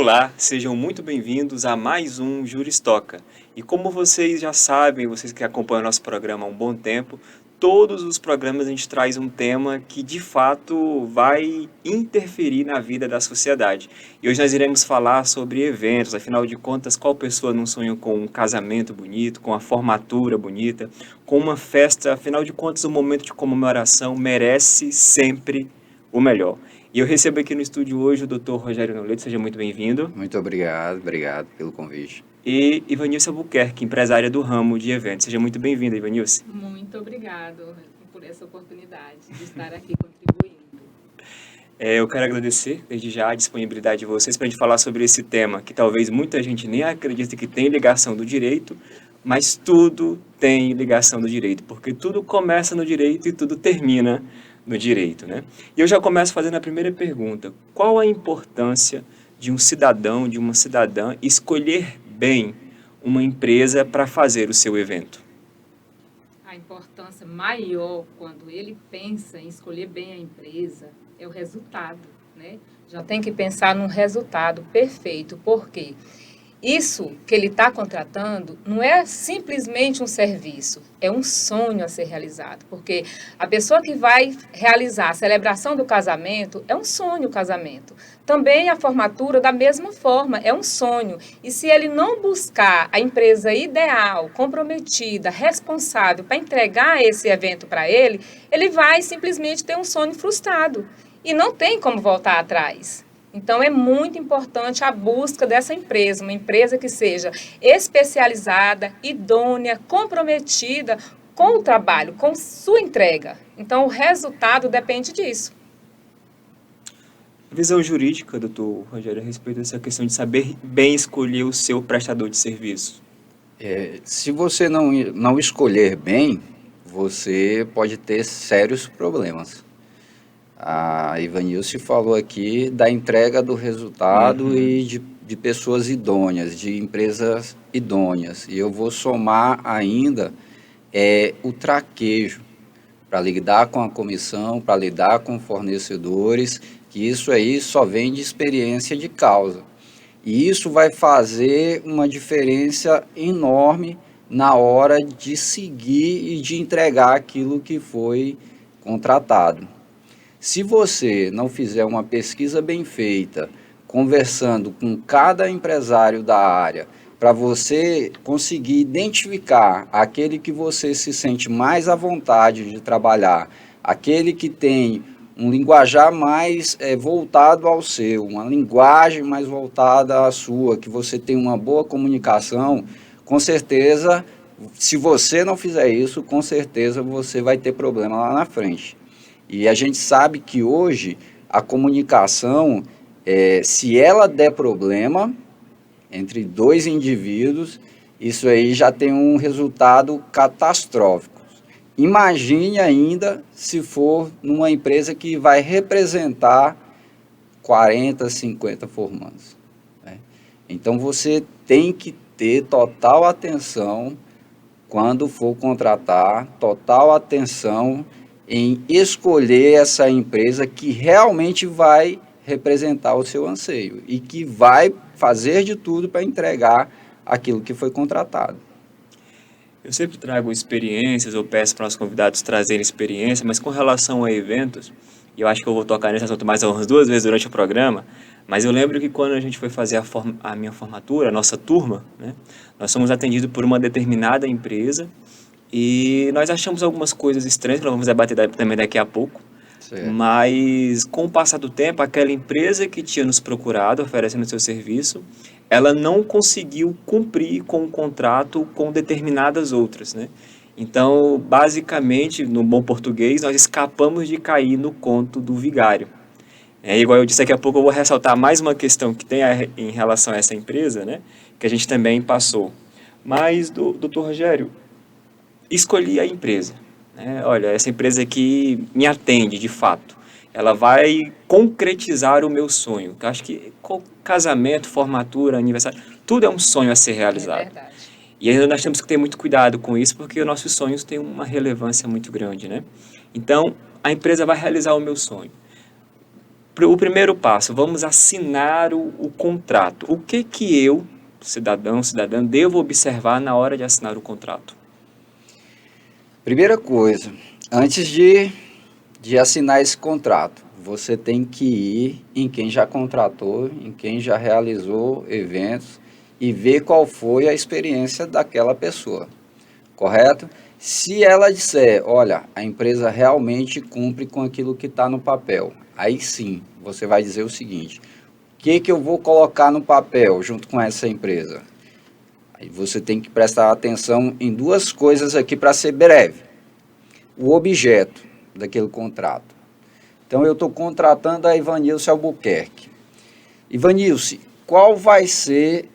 Olá, sejam muito bem-vindos a mais um Juristoca. E como vocês já sabem, vocês que acompanham nosso programa há um bom tempo, todos os programas a gente traz um tema que de fato vai interferir na vida da sociedade. E hoje nós iremos falar sobre eventos, afinal de contas, qual pessoa não sonha com um casamento bonito, com uma formatura bonita, com uma festa, afinal de contas, um momento de comemoração merece sempre o melhor. E eu recebo aqui no estúdio hoje o Dr. Rogério Noleto, seja muito bem-vindo. Muito obrigado pelo convite. E Ivanilce Albuquerque, empresária do ramo de eventos. Seja muito bem-vinda, Ivanilce. Muito obrigado por essa oportunidade de estar aqui contribuindo. Eu quero agradecer desde já a disponibilidade de vocês para a gente falar sobre esse tema, que talvez muita gente nem acredite que tem ligação do direito, mas tudo tem ligação do direito, porque tudo começa no direito e tudo termina no direito, né? E eu já começo fazendo a primeira pergunta. Qual a importância de um cidadão, de uma cidadã, escolher bem uma empresa para fazer o seu evento? A importância maior quando ele pensa em escolher bem a empresa é o resultado, né? Já tem que pensar num resultado perfeito, porque isso que ele está contratando não é simplesmente um serviço, é um sonho a ser realizado, porque a pessoa que vai realizar a celebração do casamento é um sonho o casamento. Também a formatura, da mesma forma, é um sonho. E se ele não buscar a empresa ideal, comprometida, responsável para entregar esse evento para ele, ele vai simplesmente ter um sonho frustrado e não tem como voltar atrás. Então, é muito importante a busca dessa empresa, uma empresa que seja especializada, idônea, comprometida com o trabalho, com sua entrega. Então, o resultado depende disso. Visão jurídica, doutor Rogério, a respeito dessa questão de saber bem escolher o seu prestador de serviço. Se você não escolher bem, você pode ter sérios problemas. A Ivanilce falou aqui da entrega do resultado e de pessoas idôneas, de empresas idôneas. E eu vou somar ainda o traquejo para lidar com a comissão, para lidar com fornecedores, que isso aí só vem de experiência de causa. E isso vai fazer uma diferença enorme na hora de seguir e de entregar aquilo que foi contratado. Se você não fizer uma pesquisa bem feita, conversando com cada empresário da área, para você conseguir identificar aquele que você se sente mais à vontade de trabalhar, aquele que tem um linguajar mais voltado ao seu, uma linguagem mais voltada à sua, que você tem uma boa comunicação, com certeza, se você não fizer isso, com certeza você vai ter problema lá na frente. E a gente sabe que hoje a comunicação, se ela der problema entre dois indivíduos, isso aí já tem um resultado catastrófico. Imagine ainda se for numa empresa que vai representar 40, 50 formandos, né? Então você tem que ter total atenção quando for contratar, total atenção em escolher essa empresa que realmente vai representar o seu anseio e que vai fazer de tudo para entregar aquilo que foi contratado. Eu sempre trago experiências, eu peço para os convidados trazerem experiência, mas com relação a eventos, e eu acho que eu vou tocar nesse assunto mais umas 2 vezes durante o programa, mas eu lembro que quando a gente foi fazer a minha formatura, a nossa turma, né, nós somos atendidos por uma determinada empresa e nós achamos algumas coisas estranhas, que nós vamos debater também daqui a pouco, Certo. mas com o passar do tempo, aquela empresa que tinha nos procurado, oferecendo seu serviço, ela não conseguiu cumprir com o contrato com determinadas outras, né? Então, basicamente, no bom português, nós escapamos de cair no conto do vigário. Igual eu disse, daqui a pouco eu vou ressaltar mais uma questão que tem em relação a essa empresa, né? Que a gente também passou. Mas, doutor Rogério, escolhi a empresa, né? Olha, essa empresa aqui me atende de fato. Ela vai concretizar o meu sonho. Eu acho que casamento, formatura, aniversário, tudo é um sonho a ser realizado. É verdade. E ainda nós temos que ter muito cuidado com isso, porque os nossos sonhos têm uma relevância muito grande, né? Então, a empresa vai realizar o meu sonho. o primeiro passo, vamos assinar o contrato. O que eu, cidadã, devo observar na hora de assinar o contrato? Primeira coisa, antes de assinar esse contrato, você tem que ir em quem já contratou, em quem já realizou eventos e ver qual foi a experiência daquela pessoa, correto? Se ela disser, olha, a empresa realmente cumpre com aquilo que está no papel, aí sim, você vai dizer o seguinte, o que eu vou colocar no papel junto com essa empresa? Aí você tem que prestar atenção em duas coisas aqui para ser breve. O objeto daquele contrato. Então, eu estou contratando a Ivanilce Albuquerque. Ivanilce, qual vai ser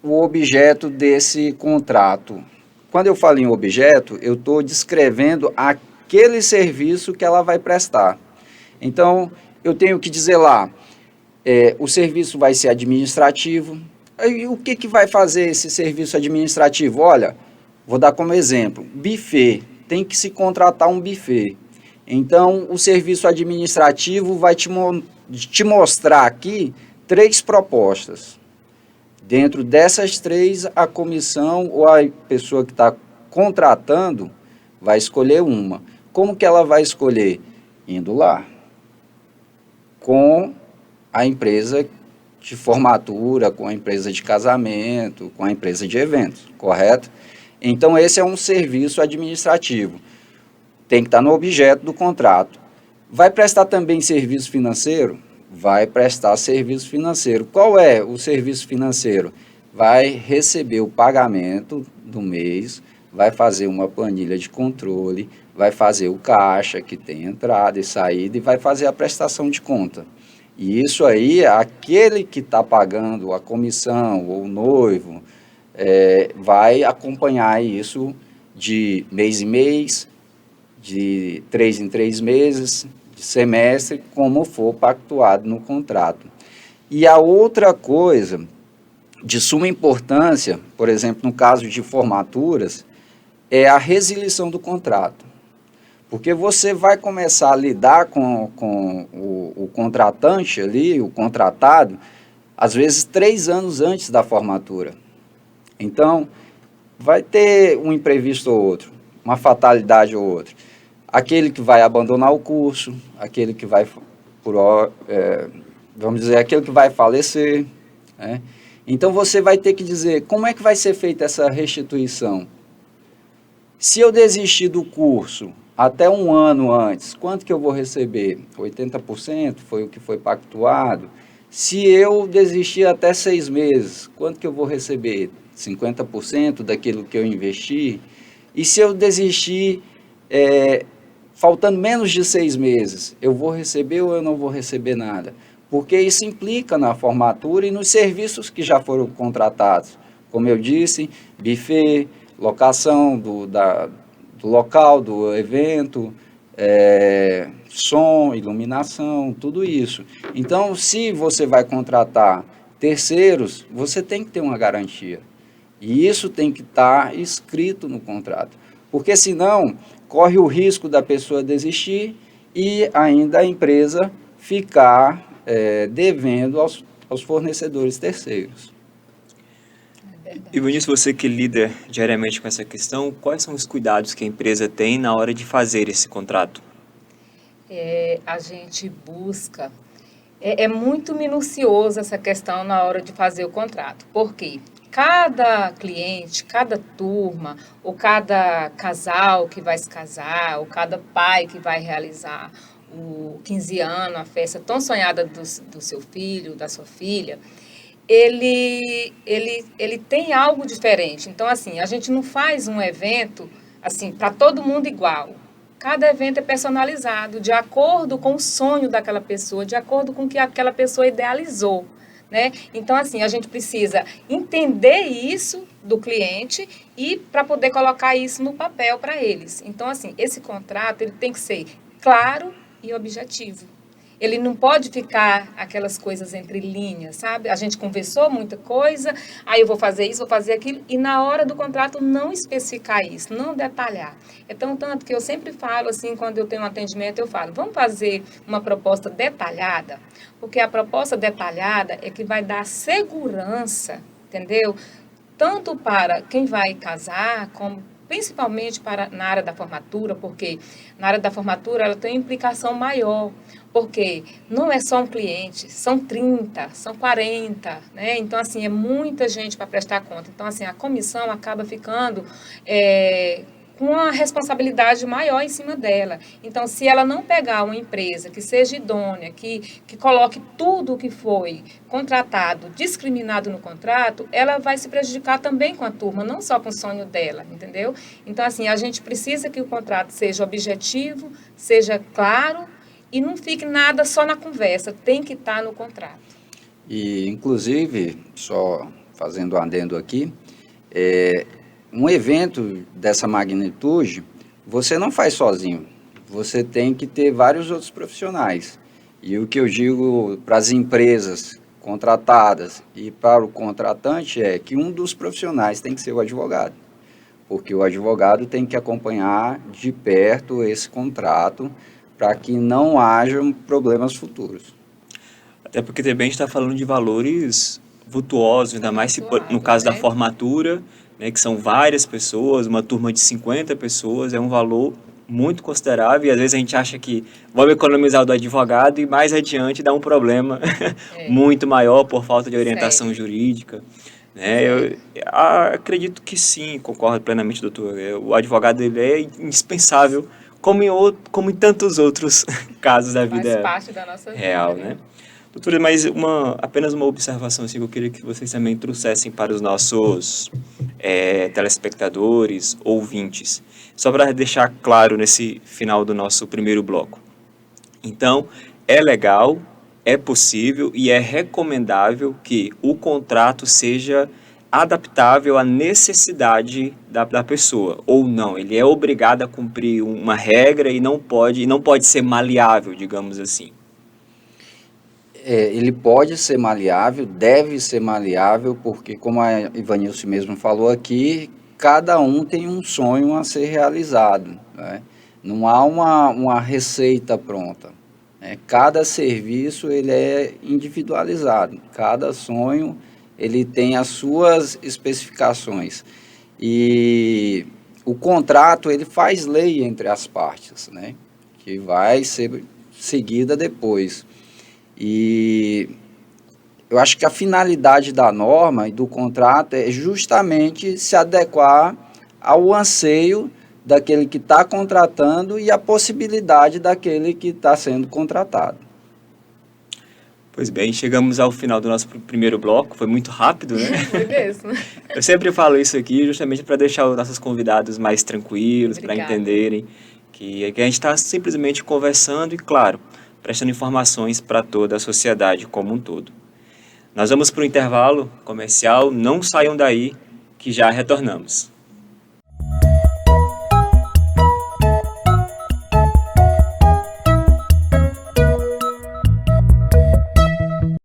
o objeto desse contrato? Quando eu falo em objeto, eu estou descrevendo aquele serviço que ela vai prestar. Então, eu tenho que dizer lá, o serviço vai ser administrativo. E o que vai fazer esse serviço administrativo? Olha, vou dar como exemplo, buffet. Tem que se contratar um buffet. Então, o serviço administrativo vai te mostrar aqui 3 propostas. Dentro dessas 3, a comissão ou a pessoa que está contratando vai escolher uma. Como que ela vai escolher? Indo lá, com a empresa de formatura, com a empresa de casamento, com a empresa de eventos, correto? Então, esse é um serviço administrativo. Tem que estar no objeto do contrato. Vai prestar também serviço financeiro? Vai prestar serviço financeiro. Qual é o serviço financeiro? Vai receber o pagamento do mês, vai fazer uma planilha de controle, vai fazer o caixa, que tem entrada e saída, e vai fazer a prestação de conta. E isso aí, aquele que está pagando a comissão ou o noivo, vai acompanhar isso de mês em mês, de 3 em 3 meses, de semestre, como for pactuado no contrato. E a outra coisa de suma importância, por exemplo, no caso de formaturas, é a resilição do contrato. Porque você vai começar a lidar com o contratante ali, o contratado, às vezes 3 anos antes da formatura. Então, vai ter um imprevisto ou outro, uma fatalidade ou outra. Aquele que vai abandonar o curso, aquele que vai, vamos dizer, aquele que vai falecer, né? Então, você vai ter que dizer, como é que vai ser feita essa restituição? Se eu desistir do curso até 1 ano antes, quanto que eu vou receber? 80% foi o que foi pactuado. Se eu desistir até 6 meses, quanto que eu vou receber? 50% daquilo que eu investi. E se eu desistir faltando menos de 6 meses, eu vou receber ou eu não vou receber nada? Porque isso implica na formatura e nos serviços que já foram contratados. Como eu disse, buffet, locação do local, do evento, som, iluminação, tudo isso. Então, se você vai contratar terceiros, você tem que ter uma garantia. E isso tem que estar escrito no contrato. Porque senão, corre o risco da pessoa desistir e ainda a empresa ficar devendo aos fornecedores terceiros. E Vinícius, você que lida diariamente com essa questão, quais são os cuidados que a empresa tem na hora de fazer esse contrato? A gente busca, é muito minucioso essa questão na hora de fazer o contrato. Por quê? Cada cliente, cada turma, ou cada casal que vai se casar, ou cada pai que vai realizar o 15 anos, a festa tão sonhada do seu filho, da sua filha, ele tem algo diferente. Então, assim, a gente não faz um evento assim para todo mundo igual. Cada evento é personalizado, de acordo com o sonho daquela pessoa, de acordo com o que aquela pessoa idealizou, né? Então, assim, a gente precisa entender isso do cliente e para poder colocar isso no papel para eles. Então, assim, esse contrato ele tem que ser claro e objetivo. Ele não pode ficar aquelas coisas entre linhas, sabe? A gente conversou muita coisa, aí eu vou fazer isso, vou fazer aquilo, e na hora do contrato não especificar isso, não detalhar. Então, tanto que eu sempre falo, assim, quando eu tenho um atendimento, eu falo, vamos fazer uma proposta detalhada, porque a proposta detalhada é que vai dar segurança, entendeu? Tanto para quem vai casar, como principalmente na área da formatura, porque na área da formatura ela tem uma implicação maior, porque não é só um cliente, são 30, são 40, né? Então, assim, é muita gente para prestar conta. Então, assim, a comissão acaba ficando com uma responsabilidade maior em cima dela. Então, se ela não pegar uma empresa que seja idônea, que coloque tudo o que foi contratado, discriminado no contrato, ela vai se prejudicar também com a turma, não só com o sonho dela, entendeu? Então, assim, a gente precisa que o contrato seja objetivo, seja claro e não fique nada só na conversa, tem que estar no contrato. E, inclusive, só fazendo um adendo aqui, um evento dessa magnitude, você não faz sozinho, você tem que ter vários outros profissionais. E o que eu digo para as empresas contratadas e para o contratante é que um dos profissionais tem que ser o advogado, porque o advogado tem que acompanhar de perto esse contrato para que não hajam problemas futuros. Até porque também a gente está falando de valores vultuosos, ainda mais no caso da formatura, né, que são várias pessoas, uma turma de 50 pessoas, é um valor muito considerável e às vezes a gente acha que vamos economizar o do advogado e mais adiante dá um problema muito maior por falta de orientação jurídica. Né? Eu acredito que sim, concordo plenamente, doutor. O advogado ele é indispensável, como em tantos outros casos da vida Faz parte da nossa real, vida, né? Doutora, mas apenas uma observação assim, que eu queria que vocês também trouxessem para os nossos telespectadores, ouvintes, só para deixar claro nesse final do nosso primeiro bloco. Então, é legal, é possível e é recomendável que o contrato seja adaptável à necessidade da pessoa, ou não, ele é obrigado a cumprir uma regra e não pode ser maleável, digamos assim. Ele pode ser maleável, deve ser maleável, porque, como a Ivanilce mesmo falou aqui, cada um tem um sonho a ser realizado, né? Não há uma receita pronta, né? Cada serviço ele é individualizado, cada sonho ele tem as suas especificações. E o contrato ele faz lei entre as partes, né? Que vai ser seguida depois. E eu acho que a finalidade da norma e do contrato é justamente se adequar ao anseio daquele que está contratando e a possibilidade daquele que está sendo contratado. Pois bem, chegamos ao final do nosso primeiro bloco, foi muito rápido, né? Foi mesmo. Eu sempre falo isso aqui justamente para deixar os nossos convidados mais tranquilos, para entenderem que a gente está simplesmente conversando e, claro, prestando informações para toda a sociedade como um todo. Nós vamos para o intervalo comercial, não saiam daí, que já retornamos.